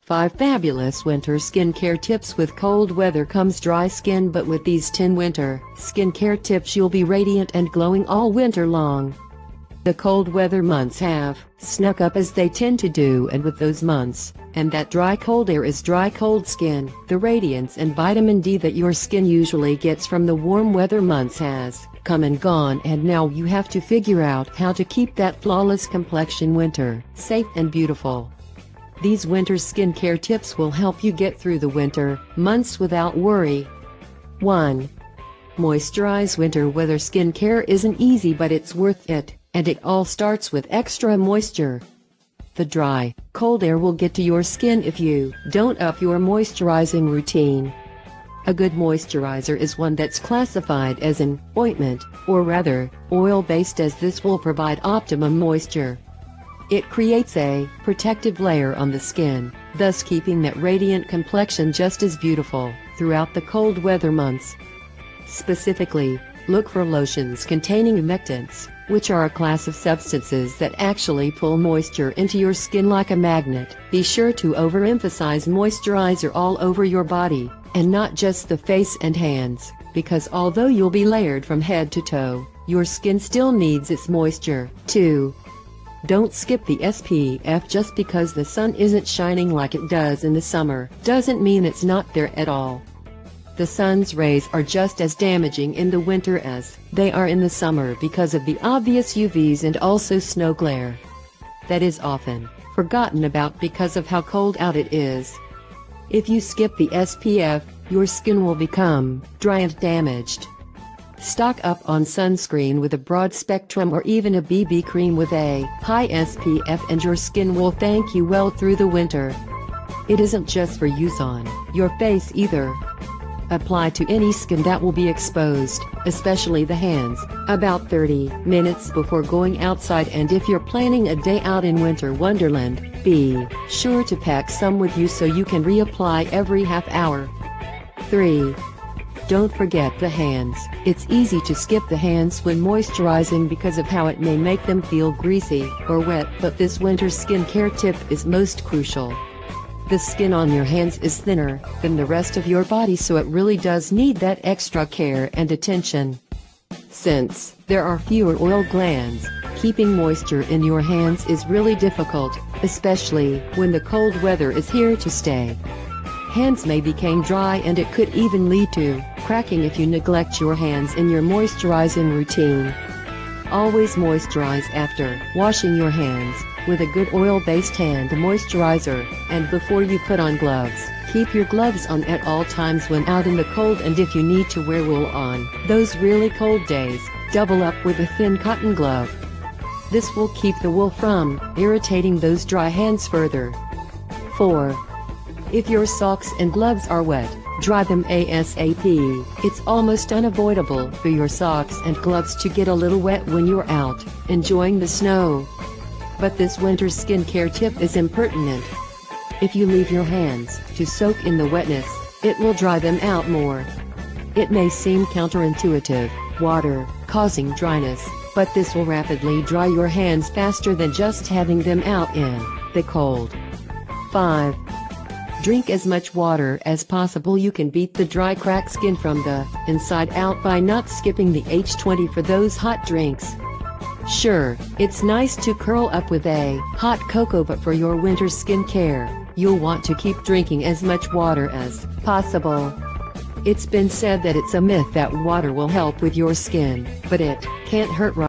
5 fabulous winter skincare tips. With cold weather comes dry skin, but with these 10 winter skincare tips you'll be radiant and glowing all winter long. The cold weather months have snuck up as they tend to do, and with those months and that dry cold air is dry cold skin. The radiance and vitamin D that your skin usually gets from the warm weather months has come and gone, and now you have to figure out how to keep that flawless complexion winter safe and beautiful. These winter skincare tips will help you get through the winter months without worry. 1. Moisturize. Winter weather skincare isn't easy, but it's worth it, and it all starts with extra moisture. The dry, cold air will get to your skin if you don't up your moisturizing routine. A good moisturizer is one that's classified as an ointment, or rather, oil-based, as this will provide optimum moisture. It creates a protective layer on the skin, thus keeping that radiant complexion just as beautiful throughout the cold weather months. Specifically, look for lotions containing humectants, which are a class of substances that actually pull moisture into your skin like a magnet. Be sure to overemphasize moisturizer all over your body, and not just the face and hands, because although you'll be layered from head to toe, your skin still needs its moisture. 2. Don't skip the SPF. Just because the sun isn't shining like it does in the summer doesn't mean it's not there at all. The sun's rays are just as damaging in the winter as they are in the summer because of the obvious UVs and also snow glare. That is often forgotten about because of how cold out it is. If you skip the SPF, your skin will become dry and damaged. Stock up on sunscreen with a broad spectrum or even a BB cream with a high SPF, and your skin will thank you well through the winter. It isn't just for use on your face either. Apply to any skin that will be exposed, especially the hands, about 30 minutes before going outside, and if you're planning a day out in winter wonderland, be sure to pack some with you so you can reapply every half hour. 3. Don't forget the hands. It's easy to skip the hands when moisturizing because of how it may make them feel greasy or wet, but this winter skincare tip is most crucial. The skin on your hands is thinner than the rest of your body, so it really does need that extra care and attention. Since there are fewer oil glands, keeping moisture in your hands is really difficult, especially when the cold weather is here to stay. Hands may become dry, and it could even lead to cracking if you neglect your hands in your moisturizing routine. Always moisturize after washing your hands with a good oil-based hand moisturizer, and before you put on gloves. Keep your gloves on at all times when out in the cold, and if you need to wear wool on those really cold days, double up with a thin cotton glove. This will keep the wool from irritating those dry hands further. 4. If your socks and gloves are wet, dry them ASAP. It's almost unavoidable for your socks and gloves to get a little wet when you're out enjoying the snow. But this winter skincare tip is impertinent. If you leave your hands to soak in the wetness, it will dry them out more. It may seem counterintuitive, water causing dryness, but this will rapidly dry your hands faster than just having them out in the cold. 5. Drink as much water as possible. You can beat the dry cracked skin from the inside out by not skipping the H20 for those hot drinks. Sure, it's nice to curl up with a hot cocoa, but for your winter skincare, you'll want to keep drinking as much water as possible. It's been said that it's a myth that water will help with your skin, but it can't hurt.